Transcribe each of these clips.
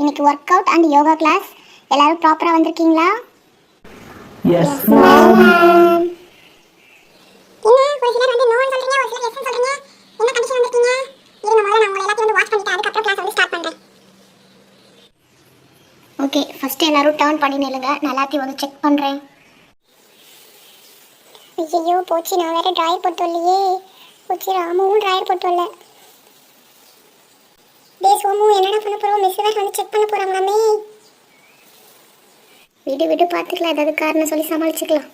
இன்னைக்கு work out and yoga class. எல்லாரும் ப்ராப்பரா வந்திருக்கீங்களா? Yes ma'am. என்ன ஒரு சிலர் வந்து நோன்னு சொல்றீங்க, ஒரு சிலர் எஸ்ன்னு சொல்றீங்க. என்ன கண்டிஷன் வந்திருக்கீங்க? இருங்க, முதல்ல நான் உங்களை எல்லாத்தையும் வந்து வாட்ச் பண்ணிட்டு அதுக்கப்புறம் கிளாஸ் வந்து ஸ்டார்ட் பண்றேன். ஓகே, ஃபர்ஸ்ட் எல்லாரும் டர்ன் பண்ணி நில்லுங்க. நான் எல்லாத்தையும் வந்து செக் பண்றேன். ஐயோ போச்சு, நான் வேற டிராயர் போட்டு வரலையே. போச்சு, ராமுவும் டிராயர் போட்டு வரல. டேய் சோமு, என்னடா பண்ண போறோம்? மிஸ் வேற வந்து செக் பண்ண போறாங்களாமே. விடு பார்த்துக்கலாம், ஏதாவது காரணம் சொல்லி சமாளிச்சுக்கலாம்.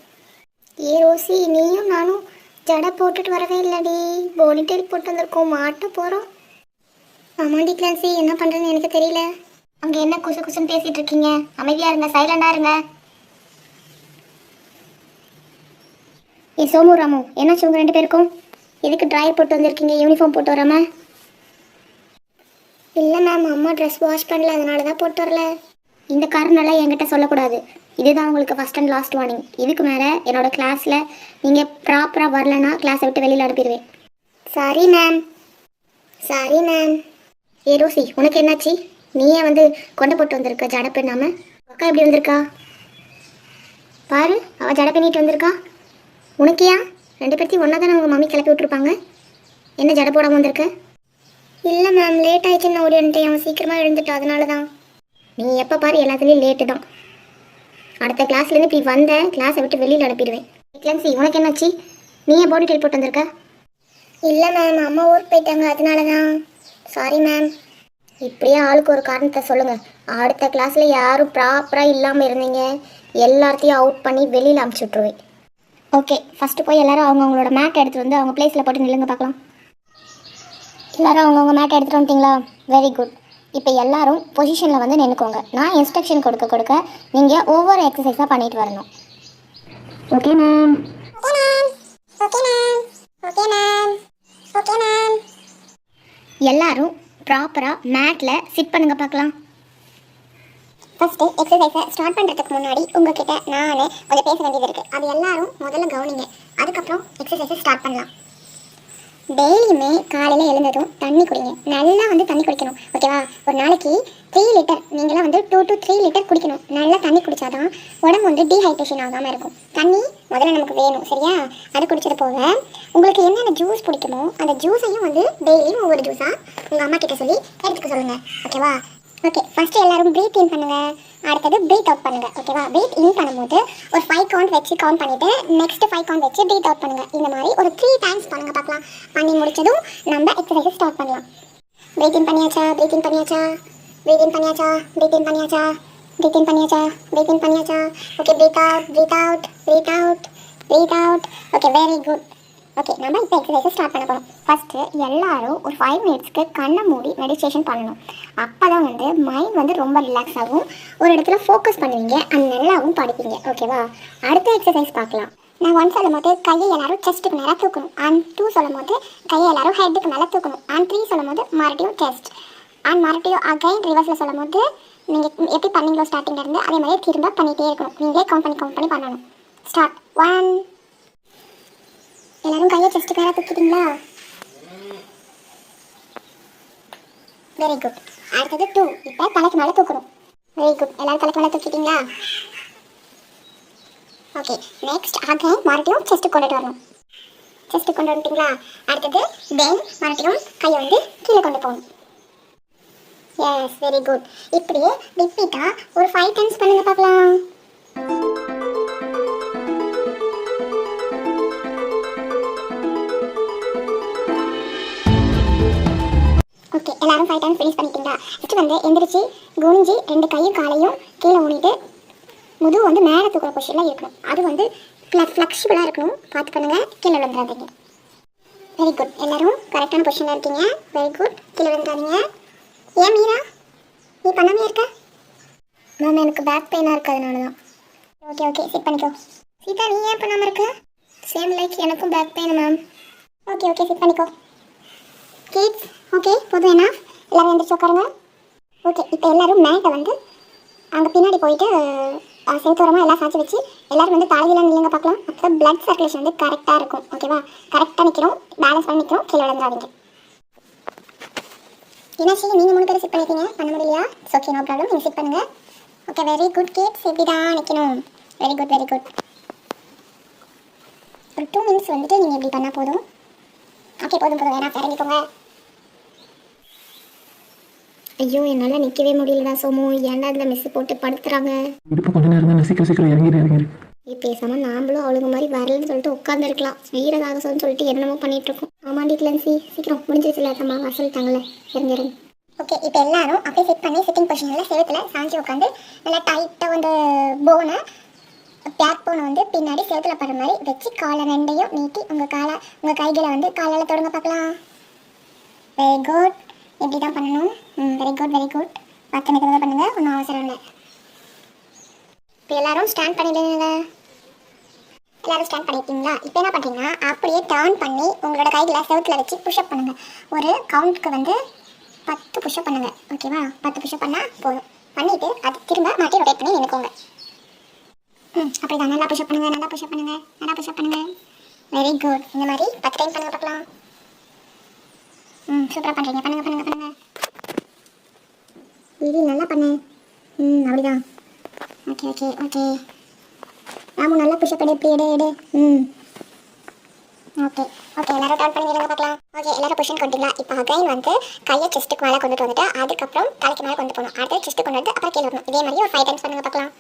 ஏ ரோசி, நீயும் நானும் ஜடை போட்டுட்டு வரவே இல்லடி. போனிடெயில் போட்டு வந்திருக்கோம், மாட்ட போகிறோம். ஆமாண்டி கிளான்சி, என்ன பண்ணுறதுன்னு எனக்கு தெரியல. அங்கே என்ன குசு குசுன்னு பேசிகிட்டு இருக்கீங்க? அமைதியாக இருங்க, சைலண்டாக இருங்க. ஏ சோமு, ராமு, என்னாச்சு உங்கள் 2 பேருக்கும்? எதுக்கு ட்ராயர் போட்டு வந்திருக்கீங்க, யூனிஃபார்ம் போட்டு வராம? இல்லை மேம், அம்மா ட்ரெஸ் வாஷ் பண்ணல, அதனால தான் போட்டு வரல. இந்த காரணம்லாம் என்கிட்ட சொல்லக்கூடாது. இதுதான் உங்களுக்கு ஃபஸ்ட் அண்ட் லாஸ்ட் வார்னிங். இதுக்கு மேலே என்னோடய கிளாஸில் நீங்கள் ப்ராப்பராக வரலன்னா கிளாஸை விட்டு வெளியில் அனுப்பிடுவேன். Sorry ma'am. ஏ ரோசி, உனக்கு என்னாச்சு? நீயே வந்து கொண்டை போட்டு வந்திருக்க ஜடை பின்னாமல். அக்கா எப்படி வந்திருக்கா பாரு, அவள் ஜடை பின்னிட்டு வந்திருக்கா. உனக்கு ஏன் 2 பேர்த்தையும் ஒன்றா தானே உங்கள் மம்மி கிளப்பி விட்ருப்பாங்க. என்ன ஜடை போடாமல் வந்திருக்க? இல்லை மேம், லேட் ஆகிடுச்சுன்னு நான் ஓடி வந்துட்டேன். அவன் சீக்கிரமாக எழுந்துட்டா, அதனால தான். நீ எப்போ பாரு எல்லாத்துலேயும் லேட்டு தான். அடுத்த கிளாஸ்லேருந்து இப்படி வந்த கிளாஸை விட்டு வெளியில் அனுப்பிடுவேன். கிளன்சி, உனக்கு என்னாச்சு? நீ ஏன் பாடி டெயில் போட்டு வந்திருக்க? இல்லை மேம், அம்மா ஊருக்கு போயிட்டாங்க, அதனால தான். Sorry ma'am. இப்படியே ஆளுக்கு ஒரு காரணத்தை சொல்லுங்கள். அடுத்த கிளாஸில் யாரும் ப்ராப்பராக இல்லாமல் இருந்தீங்க, எல்லாத்தையும் அவுட் பண்ணி வெளியில் அனுப்பிச்சி விட்ருவேன். ஓகே, ஃபஸ்ட்டு போய் எல்லோரும் அவங்கவுங்களோட மேட் எடுத்துகிட்டு வந்து அவங்க பிளேஸில் போட்டு நில்லுங்க பார்க்கலாம். எல்லோரும் அவங்கவுங்க மேட் எடுத்துகிட்டு வந்துட்டிங்களா? Very good. இப்போ எல்லாரும் பொசிஷனில் வந்து நின்றுக்கோங்க. நான் இன்ஸ்ட்ரக்ஷன் கொடுக்க நீங்கள் ஒவ்வொரு எக்ஸசைஸாக பண்ணிட்டு வரணும். Okay ma'am. எல்லாரும் ப்ராப்பராக மேட்டில் சிட் பண்ணுங்க பார்க்கலாம். ஃபஸ்ட்டு எக்ஸசைஸை ஸ்டார்ட் பண்ணுறதுக்கு முன்னாடி உங்ககிட்ட நான் கொஞ்சம் பேச வேண்டியது இருக்குது. அது எல்லாரும் முதல்ல கவனிங்க, அதுக்கப்புறம் எக்ஸசைஸை ஸ்டார்ட் பண்ணலாம். டெய்லியுமே காலையில் எழுந்ததும் தண்ணி குடிங்க. நல்லா வந்து தண்ணி குடிக்கணும், ஓகேவா? ஒரு நாளைக்கு 3 லிட்டர், நீங்களாம் வந்து 2 to 3 லிட்டர் குடிக்கணும். நல்லா தண்ணி குடித்தாதான் உடம்பு வந்து டீஹைட்ரேஷன் ஆகாமல் இருக்கும். தண்ணி முதல்ல நமக்கு வேணும், சரியா? அது குடிச்சது போக உங்களுக்கு என்னென்ன ஜூஸ் பிடிக்குமோ அந்த ஜூஸையும் வந்து டெய்லியும் ஒவ்வொரு ஜூஸாக உங்கள் அம்மா கிட்ட சொல்லி எடுத்துக்க சொல்லுங்கள், ஓகேவா? ஓகே, ஃபஸ்ட்டு எல்லோரும் ப்ரீத் இன் பண்ணுங்கள், அடுத்தது ப்ரீத் அவுட் பண்ணுங்கள், ஓகேவா? ப்ரீத் இன் பண்ணும்போது ஒரு 5 கவுண்ட் வச்சு கவுண்ட் பண்ணிவிட்டு நெக்ஸ்ட் 5 கவுண்ட் வச்சு ப்ரீத் அவுட் பண்ணுங்கள். இந்த மாதிரி ஒரு 3 டைம்ஸ் பண்ணுங்கள் பார்க்கலாம். பண்ணி முடிச்சதும் நம்ம எக்ஸசைஸ் ஸ்டார்ட் பண்ணலாம். ப்ரீத் இன் பண்ணியாச்சா? ப்ரீத் இன் பண்ணியாச்சா? ப்ரீத் இன் பண்ணியாச்சா? ப்ரீத் இன் பண்ணியாச்சா? ப்ரீத் இன் பண்ணியாச்சா? ப்ரீத் இன் பண்ணியாச்சா? Okay, breathe out, breathe out, breathe out, breathe out. Okay, very good. Okay, நம்ம இப்போ எக்ஸசைஸை ஸ்டார்ட் பண்ண போகிறோம். ஃபஸ்ட்டு எல்லாரும் ஒரு 5 மினிட்ஸ்க்கு கண்ணை மூடி மெடிடேஷன் பண்ணணும். அப்போ தான் வந்து மைண்ட் வந்து ரொம்ப ரிலாக்ஸ் ஆகும், ஒரு இடத்துல ஃபோக்கஸ் பண்ணுவீங்க, அண்ட் நல்லாவும் படிப்பீங்க, ஓகேவா? அடுத்த எக்ஸசைஸ் பார்க்கலாம். நான் 1 சொல்லும் போது கையை எல்லாரும் செஸ்ட்டுக்கு மேலே தூக்கணும், அண்ட் 2 சொல்லும் போது கையை எல்லாரும் ஹெட்டுக்கு மேலே தூக்கணும், அண்ட் 3 சொல்லும் போது மறுபடியும் செஸ்ட், அண்ட் மறுபடியும் அகைன் ரிவர்ஸில் சொல்லும் போது நீங்கள் எப்படி பண்ணீங்களோ ஸ்டார்டிங்கில் இருந்து அதே மாதிரியே திரும்ப பண்ணிகிட்டே இருக்கணும். நீங்களே கவுண்ட் பண்ணி பண்ணணும். ஸ்டார்ட். 1. எல்லாரும் கையை செஸ்ட் மேலே தூக்கிட்டீங்களா? Very good. அடுத்தது 2. இப்போ தலைக்கு மேலே தூக்கணும். Very good. எல்லாரும் தலைக்கு மேலே தூக்கிட்டீங்களா? ஓகே, நெக்ஸ்ட் அகைன் மறுபடியும் செஸ்ட்டு கொண்டுட்டு வரணும். செஸ்ட்டு கொண்டு வந்துட்டீங்களா? அடுத்தது தென் மறுபடியும் கையை வந்து கீழே கொண்டு போகணும். Yes, very good. இப்படியே ரிப்பீட்டாக ஒரு 5 டைம்ஸ் பண்ணுங்க பார்க்கலாம். ஓகே, எல்லாரும் 5 டைம்ஸ் ஃபினிஷ் பண்ணிட்டீங்களா? ஃபஸ்ட்டு வந்து எந்திரிச்சு குனிஞ்சு 2 கையும் காலையும் கீழே ஊனிட்டு முதுகு வந்து மேலே தூக்குற பொசிஷனில் இருக்கணும். அது வந்து ஃப்ளெக்சிபிளாக இருக்கணும், பார்த்து பண்ணுங்கள், கீழே விழுந்துடாதீங்க. Very good. எல்லாரும் கரெக்டான பொசிஷனில் இருக்கீங்க. Very good. கீழே விழுந்துடாதீங்க. ஏன் மீரா, நீ பண்ணாமே இருக்க? மேம், எனக்கு பேக் பெயினாக இருக்குது, அதனால தான். ஓகே, சிட் பண்ணிக்கோ. சீதா, நீ ஏன் பண்ணாமல் இருக்க? சேம் லைக் எனக்கும் back pain ma'am. Okay, sit பண்ணிக்கோ. கிட்ஸ், ஓகே, போதும் என்ன? எல்லோரும் எந்திரிச்சு உட்காருங்க. ஓகே, இப்போ எல்லோரும் மேட்டை வந்து அங்கே பின்னாடி போயிட்டு செவுத்தோரமாக எல்லாம் சாய்ச்சி வச்சு எல்லோரும் வந்து தலையில் நில்லுங்க பார்க்கலாம். அப்போ பிளட் சர்க்குலேஷன் வந்து கரெக்டாக இருக்கும், ஓகேவா? கரெக்டாக நிற்கிறோம், பேலன்ஸ் பண்ணி நிற்கிறோம், கீழே விழுந்துடாதீங்க. என்னாச்சு நீங்கள் 3 பேர் சிட் பண்ணியிருக்கீங்க, பண்ண முடியலையா? இட்ஸ் ஓகே, நோ ப்ராப்ளம், நீங்கள் சிட் பண்ணுங்கள். ஓகே, வெரி குட் கிட்ஸ், இப்படி தான் நிற்கணும். Very good very good. ஒரு 2 மினிட்ஸ் வந்துட்டு நீங்கள் இப்படி பண்ணால் போதும். ஓகே, போதும் வேணா இறங்கிக்கோங்க. ஐயோ, என்னால் நிற்கவே முடியலடா சோமு. ஏன்டா இதில் மிஸ் போட்டு படுத்துறாங்க. இடுப்பு கொஞ்சம் நேரம் தான், சீக்கிரம் இறங்கிடு. பேசாமல் நாமளும் அவளுங்க மாதிரி வரலன்னு சொல்லிட்டு உட்காந்துருக்கலாம். வீரராகசம்னு சொல்லிட்டு என்னமோ பண்ணிட்டு இருக்கோம். ஆமாண்டி கிளன்சி, சீக்கிரம் முடிஞ்சிருச்சுல, அம்மா வர சொல்லிட்டாங்களே, இறங்கிடுங்க. ஓகே, இப்போ எல்லாரும் அப்படியே செட் பண்ணி சிட்டிங் பொசிஷனில் செவத்தில் சாஞ்சி உட்காந்து நல்லா டைட்டாக வந்து போனை பேக் போனை வந்து பின்னாடி செவத்தில் படுற மாதிரி வச்சு காலை 2ஐயும் நீட்டி உங்கள் கைகளை வந்து காலால் தொடங்க பார்க்கலாம். வெரி குட், இப்படி தான் பண்ணணும். Very good very good. 10 நிமிஷம் பண்ணுங்கள், ஒன்றும் அவசரம் இல்லை. இப்போ எல்லாரும் ஸ்டாண்ட் பண்ணிடுங்க. எல்லாரும் ஸ்டாண்ட் பண்ணிட்டீங்களா? இப்போ என்ன பண்ணுறீங்கன்னா அப்படியே டர்ன் பண்ணி உங்களோட கைகளை செவத்தில் வச்சு புஷ்அப் பண்ணுங்கள். ஒரு கவுண்ட்க்கு வந்து 10 புஷ்அப் பண்ணுங்கள். ஓகேவா? 10 புஷ்அப் பண்ணால் போதும். பண்ணிவிட்டு அது திரும்ப மாட்டி ரொட்டேட் பண்ணி நினைக்கோங்க. அப்படி தான், நல்லா புஷ்அப் பண்ணுங்கள், நல்லா புஷ்அப் பண்ணுங்கள், நல்லா புஷ்அப் பண்ணுங்கள். Very good. இந்த மாதிரி 10 டைம் பண்ணுங்க பார்க்கலாம். சூப்பராக பண்ணுறீங்க. பண்ணுங்கள் பண்ணுங்கள் பண்ணுங்கள். இது நல்லா பண்ணு. அப்படிதான். Okay okay okay. ராமு நல்லா புஷ்அப் பண்ணி இப்படி எடு. ஓகே ஓகே, எல்லாரும் டர்ன் பண்ணி நிறுங்க பார்க்கலாம். ஓகே, எல்லாரும் பொசிஷன் கொண்டுங்களா? இப்போ அகைன் வந்து கையை செஸ்ட்டுக்கு மேலே கொண்டுட்டு வந்துட்டு அதுக்கப்புறம் தலைக்கு மேலே கொண்டு போகணும். அடுத்து செஸ்ட்டு கொண்டு வந்து அப்புறம் கீழே வரணும். இதே மாதிரி ஒரு 5 டைம்ஸ் பண்ணுங்க பார்க்கலாம்.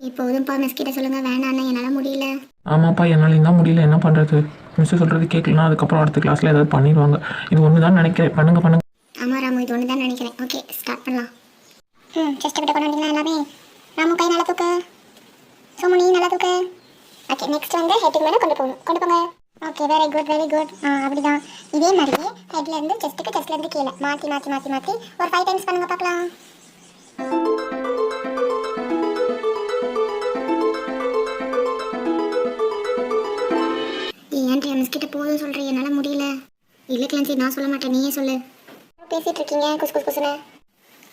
இப்போதும்ப்பா மிஸ் கிட்ட சொல்லுங்கள், வேணாண்ணா என்னால் முடியல. ஆமாப்பா, என்னால் இன்னும் முடியல, என்ன பண்ணுறது? மிஸ் சொல்கிறது கேட்கலாம், அதுக்கப்புறம் அடுத்த கிளாஸில் ஏதாவது பண்ணிடுவாங்க. இது ஒன்று தான் நினைக்கிறேன். பண்ணுங்க. ஆமாம் ராமு, இது ஒன்று தான் நினைக்கிறேன். ஓகே, ஸ்டார்ட் பண்ணலாம். செஸ்ட்டு கிட்ட கொண்டு வந்தீங்களா எல்லாமே? ராமு கை நல்லா தூக்கு, சோமு நீ நல்லா தூக்கு. ஓகே, நெக்ஸ்ட் வந்து ஹெட்டுக்கு மேலே கொண்டு போங்க. Okay, very good very good. அப்படிதான். இதே மாதிரியே ஹெட்லேருந்து செஸ்ட்லேருந்து கீழே மாற்றி ஒரு 5 டைம்ஸ் பண்ணுங்க பார்க்கலாம். ஏன்டி மிஸ் கிட்ட போதும் சொல்கிறேன், என்னால் முடியல. இல்லை கிளன்சி, நான் சொல்ல மாட்டேன், நீயே சொல்லு. பேசிகிட்டு இருக்கீங்க குசுன்னு.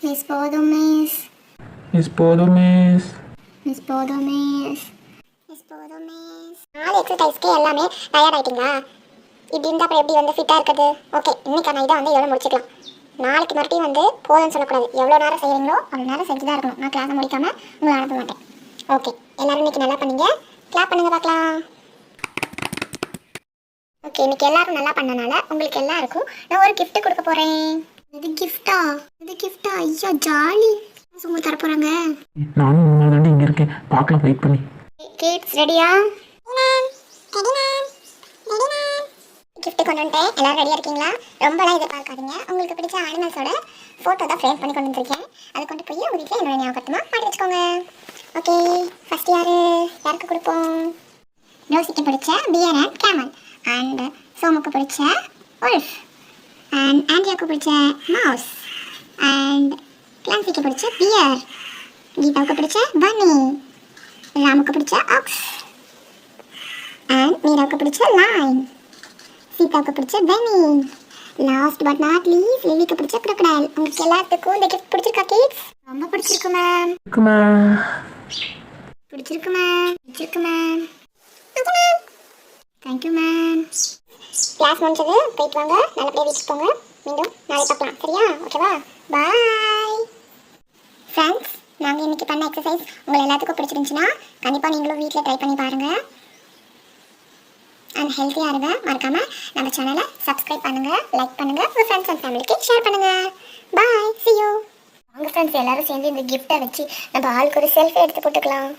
மிஸ் போதும் மிஸ். மிஸ் போதும் மிஸ். 4 எக்ஸசைஸ்க்கு எல்லாமே டயர்ட் ஆகிட்டீங்களா? இப்படி இருந்தால் அப்புறம் எப்படி வந்து ஃபிட்டாக இருக்குது? ஓகே, இன்னைக்கான இதை வந்து எவ்வளோ முடிச்சுக்கலாம். நாளைக்கு மறுபடியும் வந்து போதும்னு சொல்லக்கூடாது. எவ்வளோ நேரம் செய்கிறீங்களோ அவ்வளோ நேரம் செஞ்சு தான் இருக்கணும். நான் கிளாஸை முடிக்காமல் உங்களை அனுப்ப மாட்டேன். ஓகே, எல்லோரும் இன்றைக்கி நல்லா பண்ணீங்க. கிளாப் பண்ணுங்க பார்க்கலாம். ஓகே, இன்றைக்கி எல்லோரும் நல்லா பண்ணனால உங்களுக்கு எல்லாருக்கும் நான் ஒரு கிஃப்ட் கொடுக்க போகிறேன். இது கிஃப்டா? ஐயோ ஜாலி. உங்களுக்கு தர போகிறாங்க. நானும் உங்களை இங்கே இருக்கேன், பார்க்கலாம், வெயிட் பண்ணி. கிட்ஸ் ரெடியா? கிஃப்ட் கொண்டு வந்துட்டேன். எல்லாரும் ரெடியாக இருக்கீங்களா? ரொம்பலாம் எதிர்பார்க்காதீங்க. உங்களுக்கு பிடிச்ச அனிமல்ஸோட ஃபோட்டோ தான் ஃப்ரேம் பண்ணி கொண்டு வந்துருக்கேன். அது கொண்டு போய் உங்கள் வீட்டில் என்னோட ஞாபகமாக மாட்டி வச்சுக்கோங்க. ஓகே, ஃபர்ஸ்ட் யாருக்கு கொடுப்போம்? ரோசிக்கு பிடிச்ச பியர் அண்ட் கேமல், அண்ட் சோமுக்கு பிடிச்ச உல்ஃப், அண்ட் ஆண்ட்ரியாவுக்கு பிடிச்ச மவுஸ், அண்ட் கிளான்சிக்கு பிடிச்ச பியர், கீதாவுக்கு பிடிச்ச பன்னி, ராமுக்கு பிடிச்ச ஆக்ஸ், அண்ட் மீராவுக்கு பிடிச்ச லைன், சீதாவுக்கு பிடிச்ச Beni, last but not least லிலிக்கு பிடிச்ச crocodile. உங்களுக்கு எல்லாத்துக்கும் இந்த கிஃப்ட் பிடிச்சிருக்கா கிட்ஸ்? ரொம்ப பிடிச்சிருக்கு மேம். பிடிச்சிருக்கு மேம். Thank you ma'am. கிளாஸ் முடிஞ்சது, போயிட்டு வாங்க, நல்லபடியாக வீட்டுக்கு போங்க. மீண்டும் நாளை பார்க்கலாம், சரியா? ஓகேவா? Bye friends. நாங்கள் இன்றைக்கி பண்ண எக்ஸசைஸ் உங்களை எல்லாத்துக்கும் பிடிச்சிருந்துச்சுன்னா கண்டிப்பாக நீங்களும் வீட்டில் ட்ரை பண்ணி பாருங்கள். அண்ட் ஹெல்த்தியாக இருங்க. மறக்காமல் நம்ம சேனலை சப்ஸ்கிரைப் பண்ணுங்கள், லைக் பண்ணுங்கள், உங்கள் ஃப்ரெண்ட்ஸ் அண்ட் ஃபேமிலிக்கு ஷேர் பண்ணுங்கள். பாய், see you. வாங்க ஃப்ரெண்ட்ஸ், எல்லாரும் சேர்ந்து இந்த கிஃப்ட்டை வச்சு நம்ம ஆளுக்கு ஒரு செல்ஃபி எடுத்து போட்டுக்கலாம்.